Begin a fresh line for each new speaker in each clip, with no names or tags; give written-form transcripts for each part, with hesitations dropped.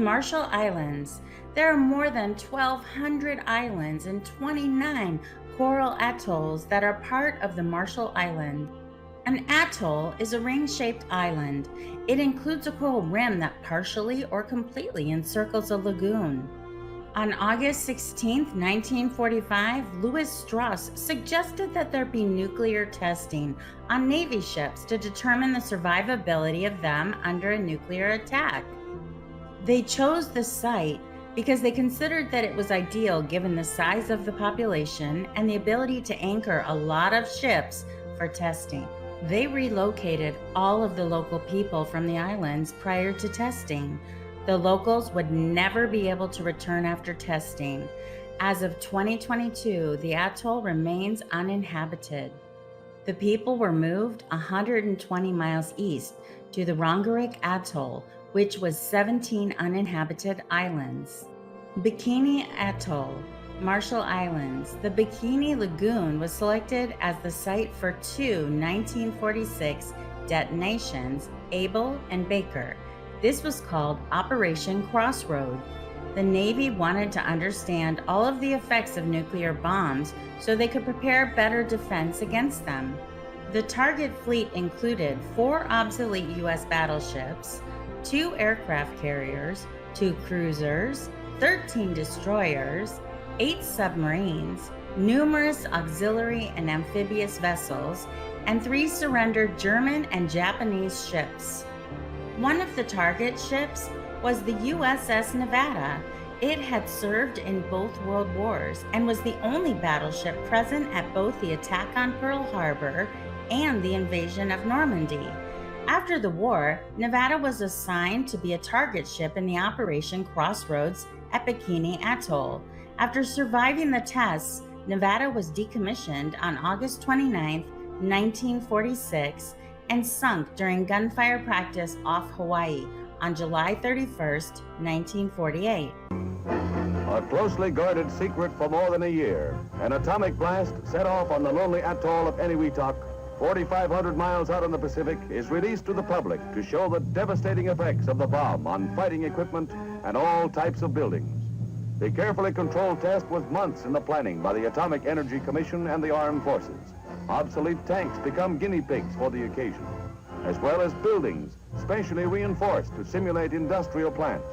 Marshall Islands. There are more than 1,200 islands and 29 coral atolls that are part of the Marshall Islands. An atoll is a ring-shaped island. It includes a coral rim that partially or completely encircles a lagoon. On August 16, 1945, Louis Strauss suggested that there be nuclear testing on Navy ships to determine the survivability of them under a nuclear attack. They chose the site because they considered that it was ideal given the size of the population and the ability to anchor a lot of ships for testing. They relocated all of the local people from the islands prior to testing. The locals would never be able to return after testing. As of 2022, the atoll remains uninhabited. The people were moved 120 miles east to the Rongerik Atoll, which was 17 uninhabited islands. Bikini Atoll, Marshall Islands. The Bikini Lagoon was selected as the site for two 1946 detonations, Able and Baker. This was called Operation Crossroad. The Navy wanted to understand all of the effects of nuclear bombs so they could prepare better defense against them. The target fleet included 4 obsolete U.S. battleships, 2 aircraft carriers, 2 cruisers, 13 destroyers, 8 submarines, numerous auxiliary and amphibious vessels, and 3 surrendered German and Japanese ships. One of the target ships was the USS Nevada. It had served in both World Wars and was the only battleship present at both the attack on Pearl Harbor and the invasion of Normandy. After the war, Nevada was assigned to be a target ship in the Operation Crossroads at Bikini Atoll. After surviving the tests, Nevada was decommissioned on August 29, 1946, and sunk during gunfire practice off Hawaii on July 31, 1948.
A closely guarded secret for more than a year, an atomic blast set off on the lonely atoll of Eniwetok, 4,500 miles out in the Pacific, is released to the public to show the devastating effects of the bomb on fighting equipment and all types of buildings. The carefully controlled test was months in the planning by the Atomic Energy Commission and the Armed Forces. Obsolete tanks become guinea pigs for the occasion, as well as buildings specially reinforced to simulate industrial plants.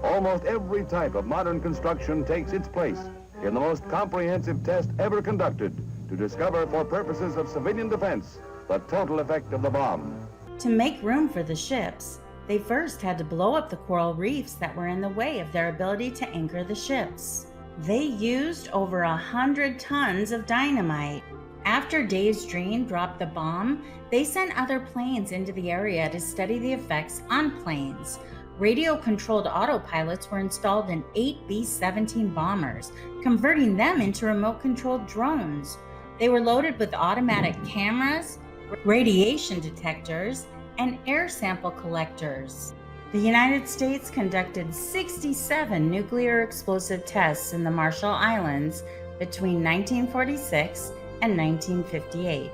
Almost every type of modern construction takes its place in the most comprehensive test ever conducted to discover, for purposes of civilian defense, the total effect of the bomb.
To make room for the ships, they first had to blow up the coral reefs that were in the way of their ability to anchor the ships. They used over 100 tons of dynamite. After Dave's Dream dropped the bomb, they sent other planes into the area to study the effects on planes. Radio-controlled autopilots were installed in 8 B-17 bombers, converting them into remote-controlled drones. They were loaded with automatic cameras, radiation detectors, and air sample collectors. The United States conducted 67 nuclear explosive tests in the Marshall Islands between 1946 and 1958.